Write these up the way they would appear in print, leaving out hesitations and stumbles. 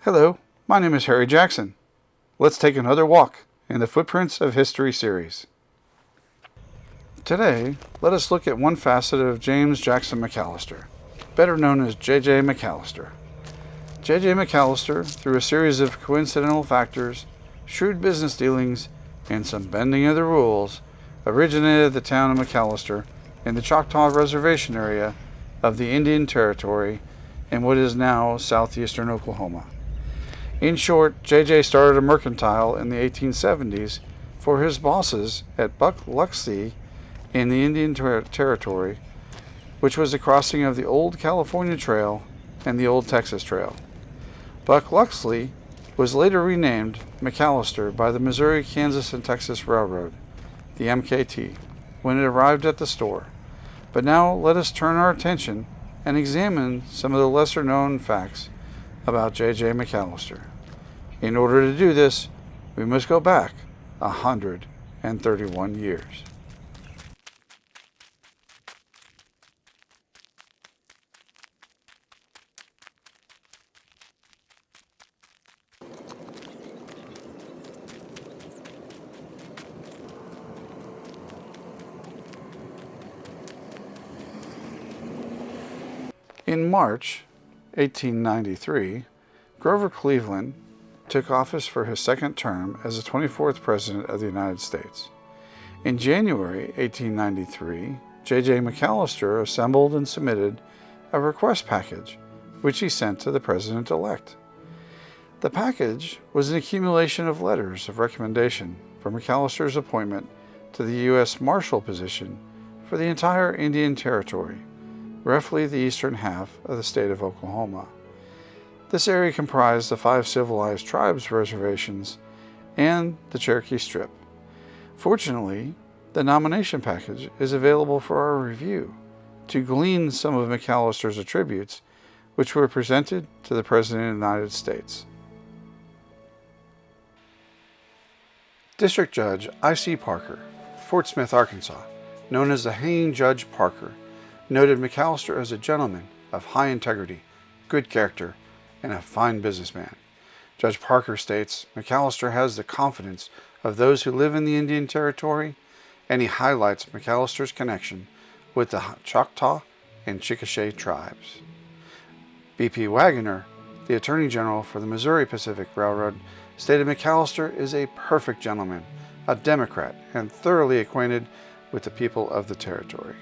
Hello, my name is Harry Jackson. Let's take another walk in the Footprints of History series. Today, let us look at one facet of James Jackson McAlester, better known as J McAlester. J McAlester, through a series of coincidental factors, shrewd business dealings, and some bending of the rules, originated the town of McAlester in the Choctaw Reservation area of the Indian Territory in what is now southeastern Oklahoma. In short, J started a mercantile in the 1870s for his bosses at Biloxi in the Indian Territory, which was a crossing of the Old California Trail and the Old Texas Trail. Biloxi was later renamed McAlester by the Missouri, Kansas, and Texas Railroad, the MKT, when it arrived at the store. But now let us turn our attention and examine some of the lesser-known facts about J McAlester. In order to do this, we must go back 131 years. In March 1893, Grover Cleveland took office for his second term as the 24th President of the United States. In January 1893, J McAlester assembled and submitted a request package, which he sent to the President-elect. The package was an accumulation of letters of recommendation for McAllister's appointment to the US Marshal position for the entire Indian Territory, roughly the eastern half of the state of Oklahoma. This area comprised the 5 civilized tribes reservations and the Cherokee Strip. Fortunately, the nomination package is available for our review to glean some of McAllister's attributes, which were presented to the President of the United States. District Judge I.C. Parker, Fort Smith, Arkansas, known as the Hanging Judge Parker, noted McAlester as a gentleman of high integrity, good character, and a fine businessman. Judge Parker states, McAlester has the confidence of those who live in the Indian Territory, and he highlights McAllister's connection with the Choctaw and Chickasha tribes. B.P. Waggoner, the Attorney General for the Missouri Pacific Railroad, stated McAlester is a perfect gentleman, a Democrat, and thoroughly acquainted with the people of the territory.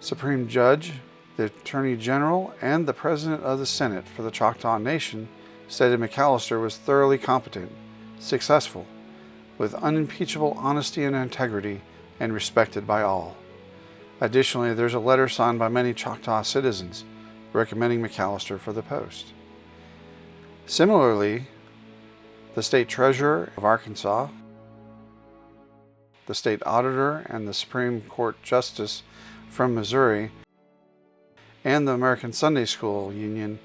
Supreme Judge, the Attorney General, and the President of the Senate for the Choctaw Nation stated McAlester was thoroughly competent, successful, with unimpeachable honesty and integrity, and respected by all. Additionally, there's a letter signed by many Choctaw citizens recommending McAlester for the post. Similarly, the State Treasurer of Arkansas, the State Auditor, and the Supreme Court Justice from Missouri, and the American Sunday School Union,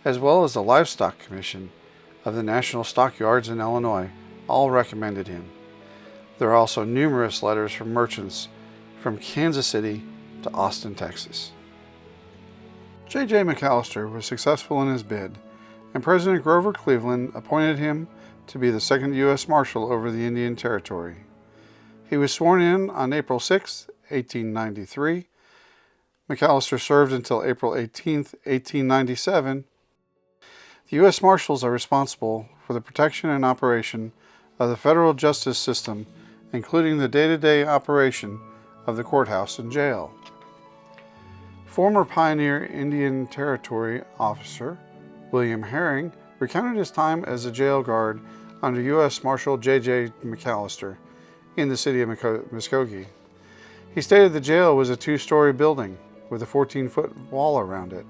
as well as the Livestock Commission of the National Stockyards in Illinois, all recommended him. There are also numerous letters from merchants from Kansas City to Austin, Texas. J McAlester was successful in his bid, and President Grover Cleveland appointed him to be the second U.S. Marshal over the Indian Territory. He was sworn in on April 6, 1893. McAlester served until April 18, 1897. The U.S. Marshals are responsible for the protection and operation of the federal justice system, including the day-to-day operation of the courthouse and jail. Former pioneer Indian Territory officer William Herring recounted his time as a jail guard under U.S. Marshal J.J. McAlester in the city of Muskogee. He stated the jail was a 2-story building with a 14-foot wall around it.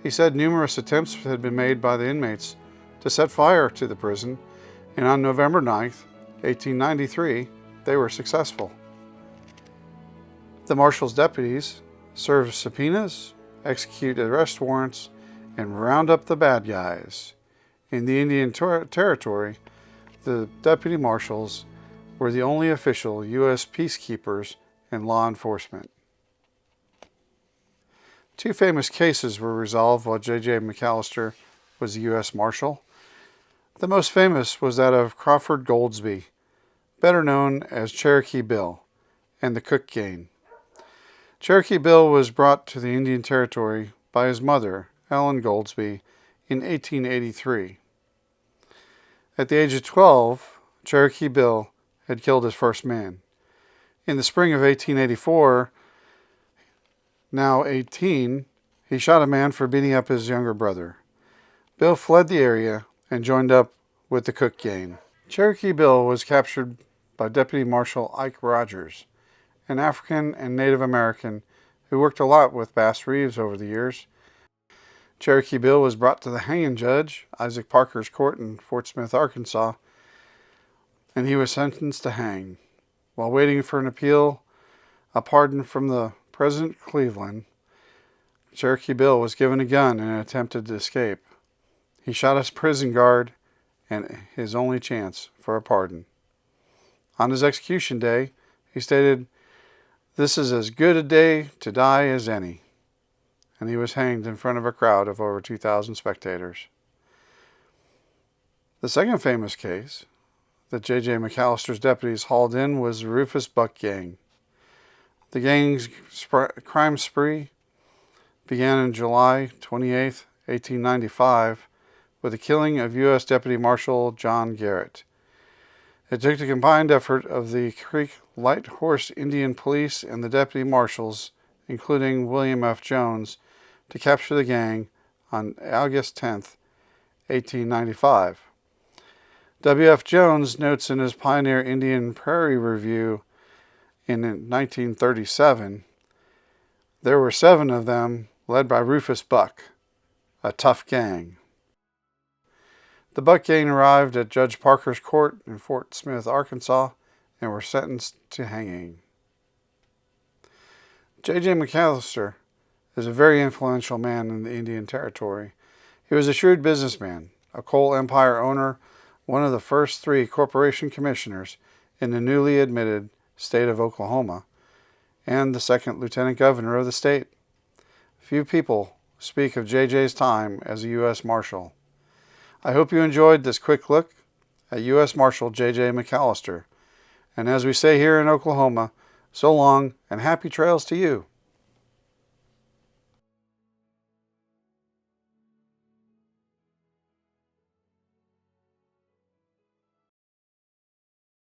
He said numerous attempts had been made by the inmates to set fire to the prison, and on November 9, 1893, they were successful. The Marshal's deputies served subpoenas, execute arrest warrants, and round up the bad guys. In the Indian Territory, the deputy marshals were the only official U.S. peacekeepers in law enforcement. 2 famous cases were resolved while J McAlester was the US Marshal. The most famous was that of Crawford Goldsby, better known as Cherokee Bill, and the Cook Gang. Cherokee Bill was brought to the Indian Territory by his mother, Ellen Goldsby, in 1883. At the age of 12, Cherokee Bill had killed his first man. In the spring of 1884, now 18, he shot a man for beating up his younger brother. Bill fled the area and joined up with the Cook Gang. Cherokee Bill was captured by Deputy Marshal Ike Rogers, an African and Native American who worked a lot with Bass Reeves over the years. Cherokee Bill was brought to the hanging judge, Isaac Parker's court in Fort Smith, Arkansas, and he was sentenced to hang. While waiting for an appeal, a pardon from the President Cleveland, Cherokee Bill was given a gun and attempted to escape. He shot his prison guard and his only chance for a pardon. On his execution day, he stated, "This is as good a day to die as any," and he was hanged in front of a crowd of over 2,000 spectators. The second famous case that J.J. McAllister's deputies hauled in was the Rufus Buck Gang. The gang's crime spree began on July 28, 1895, with the killing of U.S. Deputy Marshal John Garrett. It took the combined effort of the Creek Light Horse Indian Police and the deputy marshals, including William F. Jones, to capture the gang on August 10, 1895. W.F. Jones notes in his Pioneer Indian Prairie Review in 1937, there were 7 of them, led by Rufus Buck, a tough gang. The Buck Gang arrived at Judge Parker's court in Fort Smith, Arkansas, and were sentenced to hanging. J.J. McAlester is a very influential man in the Indian Territory. He was a shrewd businessman, a coal empire owner, one of the first 3 corporation commissioners in the newly admitted state of Oklahoma, and the 2nd lieutenant governor of the state. Few people speak of J.J.'s time as a U.S. Marshal. I hope you enjoyed this quick look at U.S. Marshal J.J. McAlester. And as we say here in Oklahoma, so long and happy trails to you.